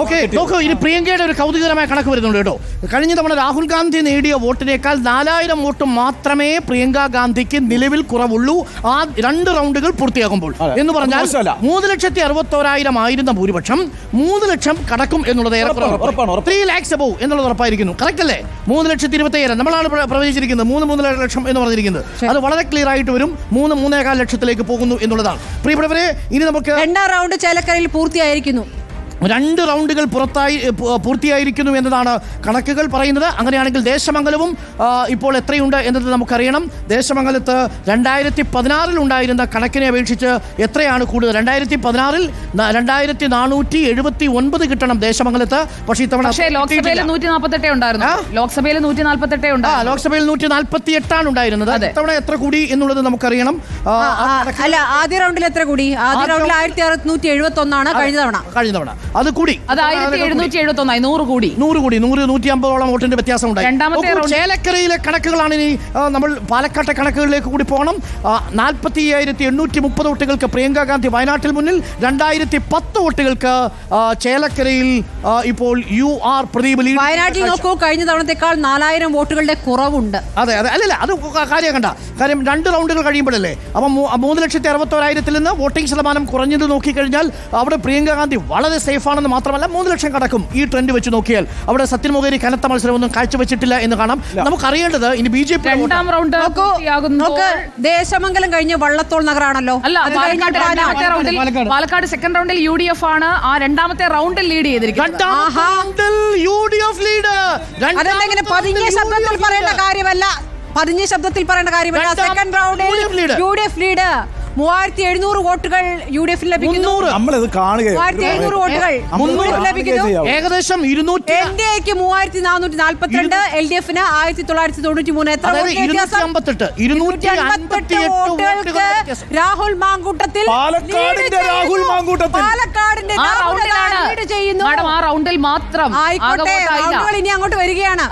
Okay, നോക്കൂ, ഇനി പ്രിയങ്കയുടെ ഒരു കൗതുകകരമായ കണക്ക് വരുന്നുണ്ട് കേട്ടോ. കഴിഞ്ഞ തവണ രാഹുൽ ഗാന്ധി നേടിയ വോട്ടിനേക്കാൾ 4000 വോട്ട് മാത്രമേ പ്രിയങ്ക ഗാന്ധിക്ക് നിലവിൽ കുറവുള്ളൂ ആ 2 റൗണ്ടുകൾ പൂർത്തിയാകുമ്പോൾ. എന്ന് പറഞ്ഞാൽ 3,61,000 ആയിരുന്ന ഭൂരിപക്ഷം 3 ലക്ഷം കടക്കും എന്നുള്ളത് 3 lakhs above എന്നുള്ളത് ഉറപ്പായിരിക്കുന്നു. കറക്റ്റ് അല്ലേ? 3,27,000 നമ്മളാണ് പ്രവചിച്ചിരിക്കുന്നത്. 3 ലക്ഷം എന്ന് പറഞ്ഞിരിക്കുന്നത് അത് വളരെ ക്ലിയർ ആയിട്ട് വരും. 3-3.25 ലക്ഷത്തിലേക്ക് പോകുന്നു എന്നുള്ളതാണ്. പ്രിയപ്പെട്ടവരെ, ഇനി നമുക്ക് 2ാം റൗണ്ട് ചേലക്കരയിൽ പൂർത്തിയായിരിക്കുന്നു. 2 റൗണ്ടുകൾ പൂർത്തിയായിരിക്കുന്നു എന്നതാണ് കണക്കുകൾ പറയുന്നത്. അങ്ങനെയാണെങ്കിൽ ദേശമംഗലവും ഇപ്പോൾ എത്രയുണ്ട് എന്നത് നമുക്കറിയണം. ദേശമംഗലത്ത് 2016 ഉണ്ടായിരുന്ന കണക്കിനെ അപേക്ഷിച്ച് എത്രയാണ് കൂടുതൽ? 2016 2479 കിട്ടണം ദേശമംഗലത്ത്. പക്ഷേ ഇത്തവണ ലോക്സഭയിൽ 148 ഉണ്ടായിരുന്നു. ലോക്സഭയിൽ 148 ആണ് ഉണ്ടായിരുന്നത്. ഇത്തവണ എത്ര കൂടി എന്നുള്ളത് നമുക്കറിയണം. അല്ല, ആദ്യ റൗണ്ടിൽ എത്ര കൂടി? ആദ്യ റൗണ്ടിൽ 1671 കഴിഞ്ഞ തവണ അത് കൂടി, അത് 1771 100 കൂടി 150 വോട്ടിന്റെ വ്യത്യാസം ഉണ്ടായി. ചേലക്കരയിലെ കണക്കുകളാണ് ഇനി നമ്മൾ പാലക്കാട്ടെ കണക്കുകളിലേക്ക് കൂടി പോകണം. 45,830 വോട്ടുകൾക്ക് പ്രിയങ്ക ഗാന്ധി വയനാട്ടിൽ മുന്നിൽ, 2010 വോട്ടുകൾക്ക് ചേലക്കരയിൽ ഇപ്പോൾ UR പ്രദീപ്. വയനാട്ടിൽ നോക്കൂ, കഴിഞ്ഞ തവണത്തെക്കാൾ 4000 വോട്ടുകളുടെ കുറവുണ്ട്. അതെ, അല്ലല്ല, അത് കാര്യം കണ്ട കാര്യം 2 റൗണ്ടുകൾ കഴിയുമ്പോഴല്ലേ. അപ്പം 3,61,000 നിന്ന് വോട്ടിംഗ് ശതമാനം കുറഞ്ഞത് നോക്കിക്കഴിഞ്ഞാൽ അവിടെ പ്രിയങ്ക ഗാന്ധി വളരെ സേഫ് ആണെന്ന് മാത്രമല്ല 3 ലക്ഷം കടക്കും. ഈ ട്രെൻഡ് വെച്ച് നോക്കിയാൽ അവിടെ സത്യൻ മൊകേരി കനത്ത മത്സരമൊന്നും കാഴ്ചവെച്ചിട്ടില്ല എന്ന് കാണാം. നമുക്കറിയേണ്ടത് ഇനി BJP 2ാം റൗണ്ട് ദേശമംഗലം കഴിഞ്ഞ് വള്ളത്തോൾ നഗറാണല്ലോ. പാലക്കാട് 2nd റൗണ്ടിൽ UDF ആണ് ആ 2ാമത്തെ റൗണ്ടിൽ ലീഡ് ചെയ്തിരിക്കുന്നത്. അതെന്തെങ്കിലും പതിഞ്ഞ ശബ്ദത്തിൽ പറയേണ്ട കാര്യമല്ല. 2nd റൗണ്ടിൽ UDF ലീഡ് 3700 വോട്ടുകൾ UDF ലഭിക്കുന്നു. നമ്മളിത് കാണുക 3700 വോട്ടുകൾ ലഭിക്കുന്നു. ഏകദേശം 200. NDAക്ക് 3442, LDFന് 1993. എത്ര വോട്ടുകൾക്ക് രാഹുൽ മാങ്കൂട്ടത്തിൽ പാലക്കാടിന്റെ ലീഡ് ചെയ്യുന്നു. ആ റൗണ്ടിൽ മാത്രം ആയിക്കോട്ടെ, റൗണ്ടുകൾ ഇനി അങ്ങോട്ട് വരികയാണ്.